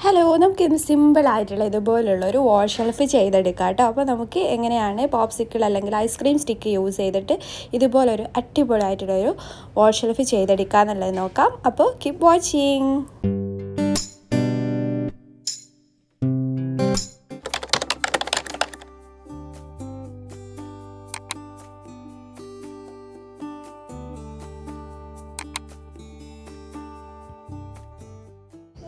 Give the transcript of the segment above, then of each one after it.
Hello, നമുക്കിന്ന് സിമ്പിളായിട്ടുള്ള ഇതുപോലുള്ള ഒരു വാൾ ഷെൽഫ് ചെയ്തെടുക്കാം കേട്ടോ. അപ്പോൾ നമുക്ക് എങ്ങനെയാണ് പോപ്സിക്കിൾ അല്ലെങ്കിൽ ഐസ്ക്രീം സ്റ്റിക്ക് യൂസ് ചെയ്തിട്ട് ഇതുപോലൊരു അടിപൊളിയായിട്ടുള്ളൊരു വാൾ ഷെൽഫ് ചെയ്തെടുക്കുക എന്നുള്ളത് നോക്കാം. അപ്പോൾ കീപ് വാച്ചിങ്.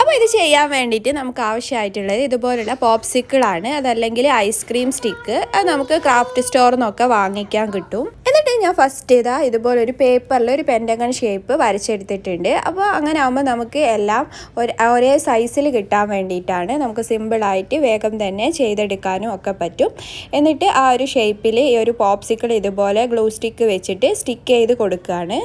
അപ്പോൾ ഇത് ചെയ്യാൻ വേണ്ടിയിട്ട് നമുക്ക് ആവശ്യമായിട്ടുള്ളത് ഇതുപോലുള്ള പോപ്സിക്കിളാണ്, അതല്ലെങ്കിൽ ഐസ്ക്രീം സ്റ്റിക്ക്. അത് നമുക്ക് ക്രാഫ്റ്റ് സ്റ്റോറിൽ നിന്നൊക്കെ വാങ്ങിക്കാൻ കിട്ടും. എന്നിട്ട് ഞാൻ ഫസ്റ്റ് ഇതുപോലൊരു പേപ്പറിൽ ഒരു പെൻറ്റഗൺ ഷേപ്പ് വരച്ചെടുത്തിട്ടുണ്ട്. അപ്പോൾ അങ്ങനെ ആകുമ്പോൾ നമുക്ക് എല്ലാം ഒരേ സൈസിൽ കിട്ടാൻ വേണ്ടിയിട്ടാണ്. നമുക്ക് സിമ്പിളായിട്ട് വേഗം തന്നെ ചെയ്തെടുക്കാനും ഒക്കെ പറ്റും. എന്നിട്ട് ആ ഒരു ഷേപ്പിൽ ഈ ഒരു പോപ്സിക്കിൾ ഇതുപോലെ ഗ്ലൂ സ്റ്റിക്ക് വെച്ചിട്ട് സ്റ്റിക്ക് ചെയ്ത് കൊടുക്കുകയാണ്.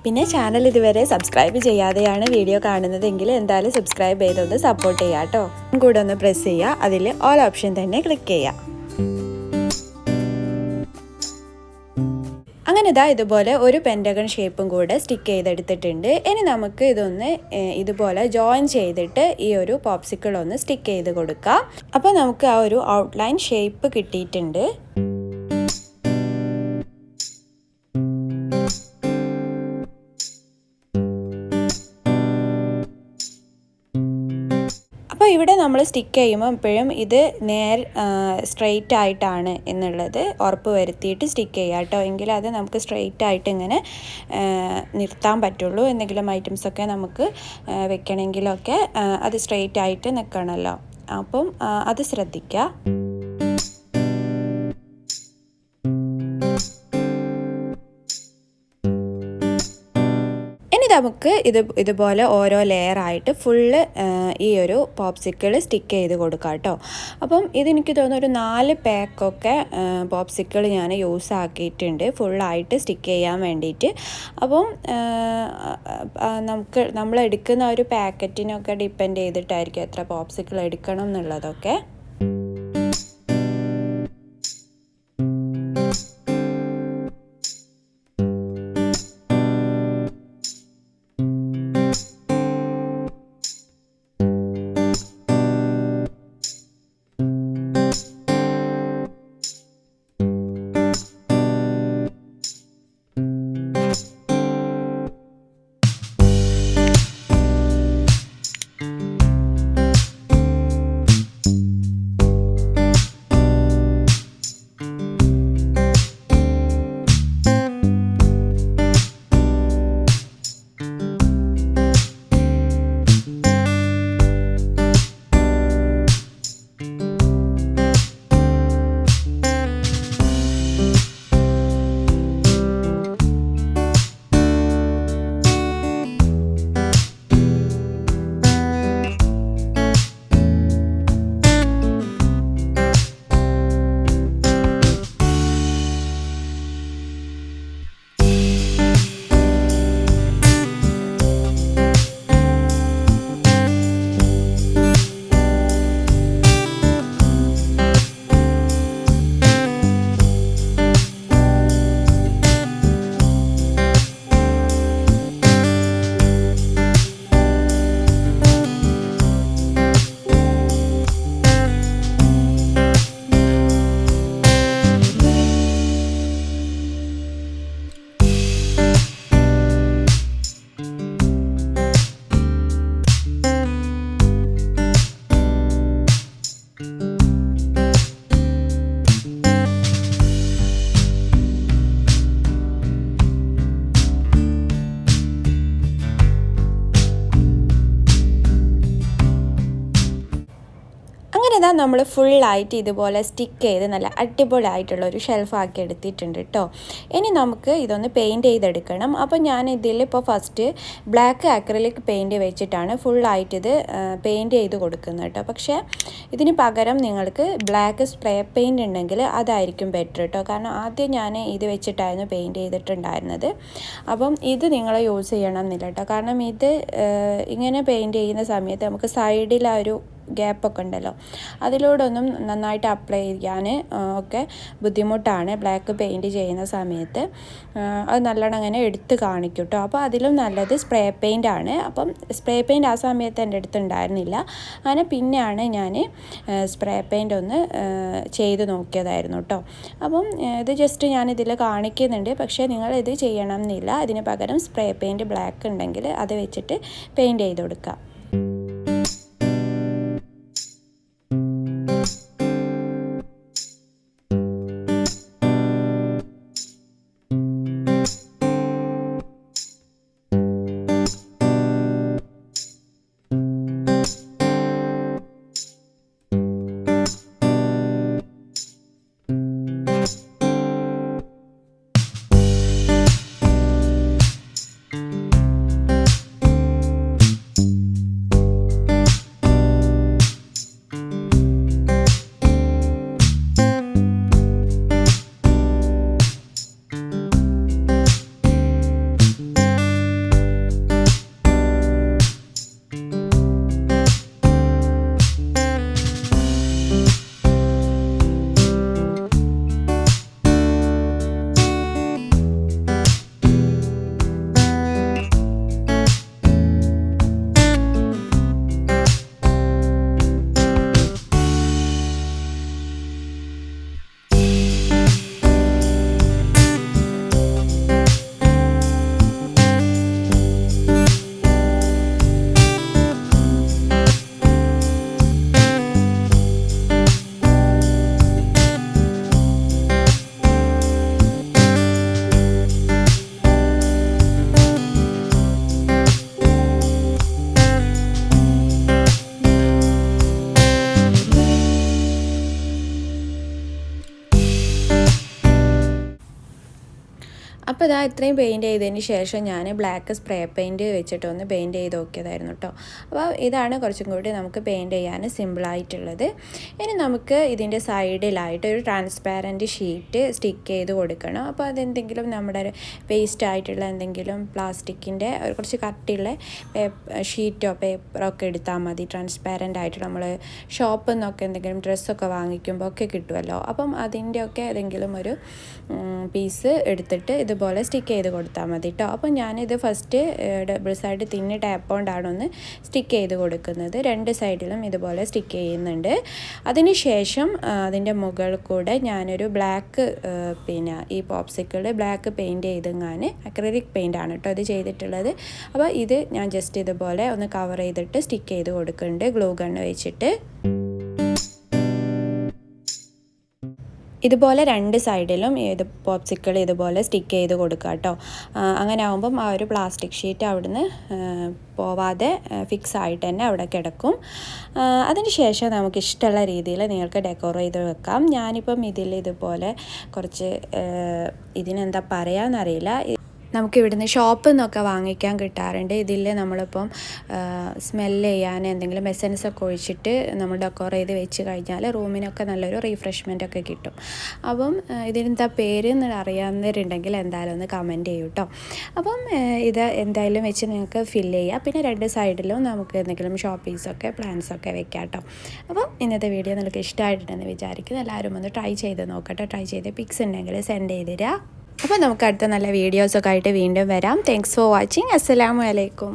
പിന്നെ ചാനൽ ഇതുവരെ സബ്സ്ക്രൈബ് ചെയ്യാതെയാണ് വീഡിയോ കാണുന്നതെങ്കിൽ എന്തായാലും സബ്സ്ക്രൈബ് ചെയ്തൊന്ന് സപ്പോർട്ട് ചെയ്യുക കേട്ടോ. കൂടെ ഒന്ന് പ്രസ് ചെയ്യുക, അതിൽ ഓൾ ഓപ്ഷൻ തന്നെ ക്ലിക്ക് ചെയ്യുക. അങ്ങനെ ഇതുപോലെ ഒരു പെൻറ്റഗൺ ഷേപ്പും കൂടെ സ്റ്റിക്ക് ചെയ്തെടുത്തിട്ടുണ്ട്. ഇനി നമുക്ക് ഇതൊന്ന് ഇതുപോലെ ജോയിൻ ചെയ്തിട്ട് ഈ ഒരു പോപ്സിക്കിൾ ഒന്ന് സ്റ്റിക്ക് ചെയ്ത് കൊടുക്കാം. അപ്പോൾ നമുക്ക് ആ ഒരു ഔട്ട്ലൈൻ ഷേപ്പ് കിട്ടിയിട്ടുണ്ട്. അപ്പോൾ ഇവിടെ നമ്മൾ സ്റ്റിക്ക് ചെയ്യുമ്പോൾ എപ്പോഴും ഇത് സ്ട്രെയിറ്റ് ആയിട്ടാണ് എന്നുള്ളത് ഉറപ്പ് വരുത്തിയിട്ട് സ്റ്റിക്ക് ചെയ്യുക കേട്ടോ. എങ്കിൽ അത് നമുക്ക് സ്ട്രെയിറ്റ് ആയിട്ട് ഇങ്ങനെ നിർത്താൻ പറ്റുള്ളൂ. എന്തെങ്കിലും ഐറ്റംസൊക്കെ നമുക്ക് വെക്കണമെങ്കിലൊക്കെ അത് സ്ട്രെയിറ്റ് ആയിട്ട് നിൽക്കണമല്ലോ. അപ്പം അത് ശ്രദ്ധിക്കുക. നമുക്ക് ഇതുപോലെ ഓരോ ലെയറായിട്ട് ഫുള്ള് ഈ ഒരു പോപ്സിക്കിൾ സ്റ്റിക്ക് ചെയ്ത് കൊടുക്കാം കേട്ടോ. അപ്പം ഇതെനിക്ക് തോന്നുന്നു ഒരു 4 പാക്കൊക്കെ പോപ്സിക്കിൾ ഞാൻ യൂസ് ആക്കിയിട്ടുണ്ട് ഫുള്ളായിട്ട് സ്റ്റിക്ക് ചെയ്യാൻ വേണ്ടിയിട്ട്. അപ്പം നമ്മൾ എടുക്കുന്ന ഒരു പാക്കറ്റിനൊക്കെ ഡിപ്പെൻഡ് ചെയ്തിട്ടായിരിക്കും എത്ര പോപ്സിക്കിൾ എടുക്കണം എന്നുള്ളതൊക്കെ. ഇതാ നമ്മൾ ഫുള്ളായിട്ട് ഇതുപോലെ സ്റ്റിക്ക് ചെയ്ത് നല്ല അടിപൊളിയായിട്ടുള്ളൊരു ഷെൽഫാക്കി എടുത്തിട്ടുണ്ട് കേട്ടോ. ഇനി നമുക്ക് ഇതൊന്ന് പെയിൻറ്റ് ചെയ്തെടുക്കണം. അപ്പോൾ ഞാൻ ഇതിലിപ്പോൾ ഫസ്റ്റ് ബ്ലാക്ക് അക്രിലിക് പെയിൻറ്റ് വെച്ചിട്ടാണ് ഫുള്ളായിട്ട് ഇത് പെയിൻറ്റ് ചെയ്ത് കൊടുക്കുന്നത് കേട്ടോ. പക്ഷേ ഇതിന് പകരം നിങ്ങൾക്ക് ബ്ലാക്ക് സ്പ്രേ പെയിൻറ്റ് ഉണ്ടെങ്കിൽ അതായിരിക്കും ബെറ്റർ കേട്ടോ. കാരണം ആദ്യം ഞാൻ ഇത് വെച്ചിട്ടായിരുന്നു പെയിൻറ്റ് ചെയ്തിട്ടുണ്ടായിരുന്നത്. അപ്പം ഇത് നിങ്ങൾ യൂസ് ചെയ്യണം എന്നില്ല കേട്ടോ. കാരണം ഇത് ഇങ്ങനെ പെയിൻറ്റ് ചെയ്യുന്ന സമയത്ത് നമുക്ക് സൈഡിൽ ആ ഒരു ഗ്യാപ്പൊക്കെ ഉണ്ടല്ലോ, അതിലൂടെ ഒന്നും നന്നായിട്ട് അപ്ലൈ ചെയ്യാൻ ഒക്കെ ബുദ്ധിമുട്ടാണ് ബ്ലാക്ക് പെയിൻറ്റ് ചെയ്യുന്ന സമയത്ത്. അത് നല്ലോണം അങ്ങനെ എടുത്ത് കാണിക്കും കേട്ടോ. അപ്പോൾ അതിലും നല്ലത് സ്പ്രേ പെയിൻ്റ് ആണ്. അപ്പം സ്പ്രേ പെയിൻറ്റ് ആ സമയത്ത് എൻ്റെ അടുത്ത് ഉണ്ടായിരുന്നില്ല. അങ്ങനെ പിന്നെയാണ് ഞാൻ സ്പ്രേ പെയിൻ്റ് ഒന്ന് ചെയ്ത് നോക്കിയതായിരുന്നു കേട്ടോ. അപ്പം ഇത് ജസ്റ്റ് ഞാനിതിൽ കാണിക്കുന്നുണ്ട്. പക്ഷേ നിങ്ങൾ ഇത് ചെയ്യണം എന്നില്ല. അതിന് പകരം സ്പ്രേ പെയിൻറ്റ് ബ്ലാക്ക് ഉണ്ടെങ്കിൽ അത് വെച്ചിട്ട് പെയിൻറ്റ് ചെയ്ത് കൊടുക്കുക. അപ്പോൾ ഇതാ ഇത്രയും പെയിൻറ്റ് ചെയ്തതിന് ശേഷം ഞാൻ ബ്ലാക്ക് സ്പ്രേ പെയിൻറ്റ് വെച്ചിട്ടൊന്ന് പെയിൻറ്റ് ചെയ്ത് നോക്കിയതായിരുന്നു കേട്ടോ. അപ്പോൾ ഇതാണ് കുറച്ചും കൂടി നമുക്ക് പെയിൻറ്റ് ചെയ്യാൻ സിമ്പിളായിട്ടുള്ളത്. ഇനി നമുക്ക് ഇതിൻ്റെ സൈഡിലായിട്ട് ഒരു ട്രാൻസ്പാരൻറ്റ് ഷീറ്റ് സ്റ്റിക്ക് ചെയ്ത് കൊടുക്കണം. അപ്പോൾ അതെന്തെങ്കിലും നമ്മുടെ വേസ്റ്റ് ആയിട്ടുള്ള എന്തെങ്കിലും പ്ലാസ്റ്റിക്കിൻ്റെ കുറച്ച് കട്ടിയുള്ള ഷീറ്റോ പേപ്പറോ ഒക്കെ എടുത്താൽ മതി. ട്രാൻസ്പാരൻ്റ് ആയിട്ട് നമ്മൾ ഷോപ്പിൽ നിന്നൊക്കെ എന്തെങ്കിലും ഡ്രസ്സൊക്കെ വാങ്ങിക്കുമ്പോൾ ഒക്കെ കിട്ടുമല്ലോ. അപ്പം അതിൻ്റെയൊക്കെ ഏതെങ്കിലും ഒരു പീസ് എടുത്തിട്ട് ഇതുപോലെ സ്റ്റിക്ക് ചെയ്ത് കൊടുത്താൽ മതി കേട്ടോ. അപ്പോൾ ഞാനിത് ഫസ്റ്റ് ഡബിൾ സൈഡ് തിന്ന് ടാപ്പ് കൊണ്ടാണ് ഒന്ന് സ്റ്റിക്ക് ചെയ്ത് കൊടുക്കുന്നത്. രണ്ട് സൈഡിലും ഇതുപോലെ സ്റ്റിക്ക് ചെയ്യുന്നുണ്ട്. അതിന് ശേഷം അതിൻ്റെ മുകളിൽ കൂടെ ഞാനൊരു ബ്ലാക്ക് ഈ പോപ്സിക്കിൾ ബ്ലാക്ക് പെയിൻറ്റ് ചെയ്തെങ്ങാൻ അക്രിലിക് പെയിൻ്റ് ആണ് കേട്ടോ ഇത് ചെയ്തിട്ടുള്ളത്. അപ്പോൾ ഇത് ഞാൻ ജസ്റ്റ് ഇതുപോലെ ഒന്ന് കവർ ചെയ്തിട്ട് സ്റ്റിക്ക് ചെയ്ത് കൊടുക്കുന്നുണ്ട് ഗ്ലൂ ഗണ്ണ് വെച്ചിട്ട്. ഇതുപോലെ രണ്ട് സൈഡിലും പോപ്സിക്കിൾ ഇതുപോലെ സ്റ്റിക്ക് ചെയ്ത് കൊടുക്കുക കേട്ടോ. അങ്ങനെ ആകുമ്പം ആ ഒരു പ്ലാസ്റ്റിക് ഷീറ്റ് അവിടുന്ന് പോവാതെ ഫിക്സ് ആയിട്ട് തന്നെ അവിടെ കിടക്കും. അതിന് ശേഷം നമുക്ക് ഇഷ്ടമുള്ള രീതിയിൽ നിങ്ങൾക്ക് ഡെക്കോർ ചെയ്ത് വെക്കാം. ഞാനിപ്പം ഇതുപോലെ കുറച്ച് ഇതിനെന്താ പറയാമെന്നറിയില്ല, നമുക്ക് ഇവിടുന്ന് ഷോപ്പിൽ നിന്നൊക്കെ വാങ്ങിക്കാൻ കിട്ടാറുണ്ട്. ഇതിൽ നമ്മളിപ്പം സ്മെല്ല് ചെയ്യാൻ എന്തെങ്കിലും എസൻസ് ഒക്കെ ഒഴിച്ചിട്ട് നമ്മൾ ഡെക്കോർ ചെയ്ത് വെച്ച് കഴിഞ്ഞാൽ റൂമിനൊക്കെ നല്ലൊരു റീഫ്രഷ്മെൻ്റ് ഒക്കെ കിട്ടും. അപ്പം ഇതിനെന്താ പേര് എന്ന് അറിയാവുന്നവരുണ്ടെങ്കിൽ എന്തായാലും ഒന്ന് കമൻറ്റ് ചെയ്യൂ കേട്ടോ. അപ്പം ഇത് എന്തായാലും വെച്ച് നിങ്ങൾക്ക് ഫില്ല് ചെയ്യുക. പിന്നെ രണ്ട് സൈഡിലും നമുക്ക് എന്തെങ്കിലും ഷോപ്പീസൊക്കെ പ്ലാന്റ്സൊക്കെ വെക്കാം കേട്ടോ. അപ്പം ഇന്നത്തെ വീഡിയോ നിങ്ങൾക്ക് ഇഷ്ടമായിട്ടുണ്ടെന്ന് വിചാരിക്കുന്നു. എല്ലാവരും ഒന്ന് ട്രൈ ചെയ്ത് നോക്കട്ടെ. ട്രൈ ചെയ്ത് പിക്സ് ഉണ്ടെങ്കിൽ സെൻഡ് ചെയ്ത് തരിക. അപ്പോൾ നമുക്ക് അടുത്ത നല്ല വീഡിയോസൊക്കെ ആയിട്ട് വീണ്ടും വരാം. Thanks for watching. അസ്സലാമു അലൈക്കും.